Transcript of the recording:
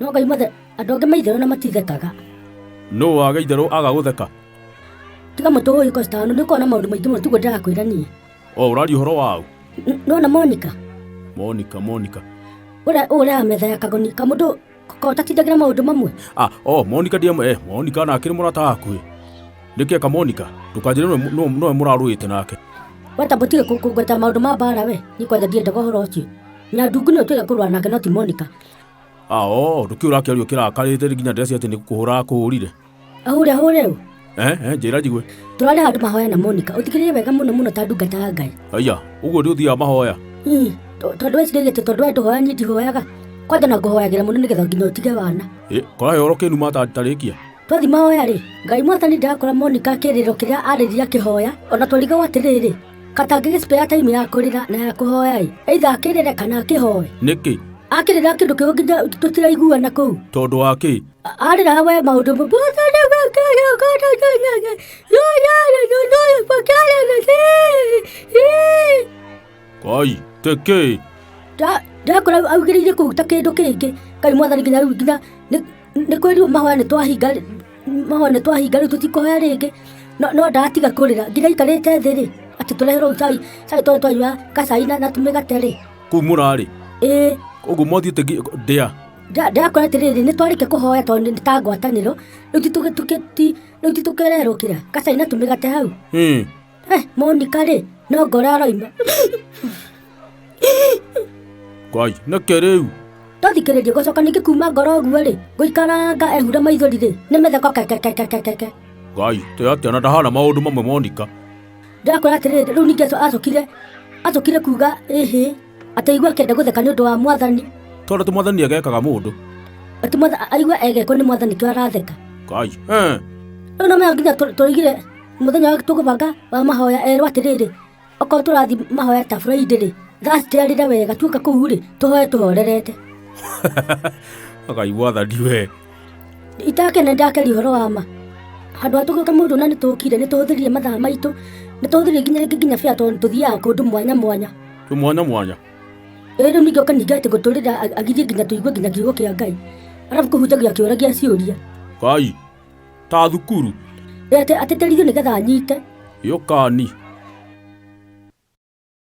no Ngai mathe andũ angĩ maitherũ na matithekaga. No waga itherũ aga gũtheka. Tiga mũtũ ũyũ Costa nĩ ũkorwo na maũndũ maingĩ mũno tiguo ndĩrakwĩra niĩ. Ũraria ũhoro wao? No na Monica. Monica. Ũrĩa metha ya kagoni kamũndũ kotatindagĩra maũndũ mamwe. Monica Monica nake nĩ mũrata waku. Nĩkĩ ka Monica? Ndũkanjĩre no mũrarũĩte nake. Watambutige kũgweta maũndũ ma mbara we. Niĩ kwanja ndiendaga ũhoro ũcio. Na ndungu nĩ ũtwĩra kũrũa nake no ti Monica. Ndũkĩũra kĩario kĩrakarĩte nginya ndĩracia atĩ nĩ kũhũra kũhũrire. Ahũre ũũ. Njĩra njigwe. Tũrarĩ handũ mahoya na Monica. Ũthikĩrĩrie wega mũno ta ndungata ya Ngai. Aya, ũguo nĩ ũthiaga mahoya? Tondũ wecirĩtie tondũ we ndũhoya niĩ ndihoyaga. Kwanja na ngũhoyagĩra mũno nĩgetha nginya ũtige wana. Kora yoro kĩnu matarĩkia. Twathi mahoya rĩ, Ngai Mwathani ndakora Monica kĩrĩro kĩrĩa arĩrĩria kĩhoya, ona twariga atĩrĩrĩ. Katangĩge spare time ya kũrĩra na ya kũhoya either akĩrĩre kana akĩhoe. Nĩkĩ? Akĩrĩra kĩndũ kĩu nginya tũtiraiguana kũu. Tondũ wa kĩ? Arĩra we maũndũ Kai, tekĩ. Ndakora augĩrĩire kũu ta kĩndũ kĩngĩ. Ngai Mwathani nginya nĩ kwĩrwo mahoya nĩ twahinga rĩu tũtikũhoya rĩngĩ. No ndatiga kũrĩra nginya aikarĩte thĩ rĩ. Atĩ tũreherwo cai twanyua gacai na tũmĩgate rĩ. Kũu mũrarĩ? Ũguo mothiĩte ndĩa? Ndakora atĩrĩrĩ nĩ twarĩkia kũhoya tondũ nĩ ta ngwatanĩro. Rĩu titũkererwo kĩra gacai na tũmĩgate hau. Monica rĩ no ngora aroima. Ngai, nĩkĩ rĩu? Twathikĩrĩrie gũcoka ningĩ kuma ngoro ũguo rĩ. Ngũikaranga ehure maithori rĩ. Nĩ mĩtheko keke. Ngai, atĩ na ndahana maũndũ mamwe Monica. Ndakora atĩrĩrĩ rĩu ningĩ acokire kuga atĩ aigua kenda gũtheka nĩ ũndũ wa Mwathani. Tondũ atĩ Mwathani agekaga mũndũ. Atĩ aigua egekwo nĩ Mwathani kĩo aratheka. Ngai, rĩu no maya nginya tũrigire mũthenya wa tũgũbanga wa mahoya erwo atĩrĩrĩ. Okorwo tũrathi mahoya ta Friday rĩ. Thursday arĩra wega tuoka kũu rĩ tũhoe tũhorerete. Ngai Mwathani we. Itakene ndakeri ũhoro wa ma. Handũ ha tũgĩũka mũndũ na nĩ tũkire nĩ tũhũthĩrire mathaa maitũ. Nĩ tũhũthĩrire nginya bia tondũ tũthiaga kũndũ mwanya. Mwanya? Rĩu ningĩ oka ningĩ atĩ gũtũrĩra agirie nginya tũigue nginya kiugo kĩa Ngai. Arabu kũhunjagia kĩũragia ciũria. Ngai, ta thukuru? Atĩ terithio nĩgetha anyite. Yũkani.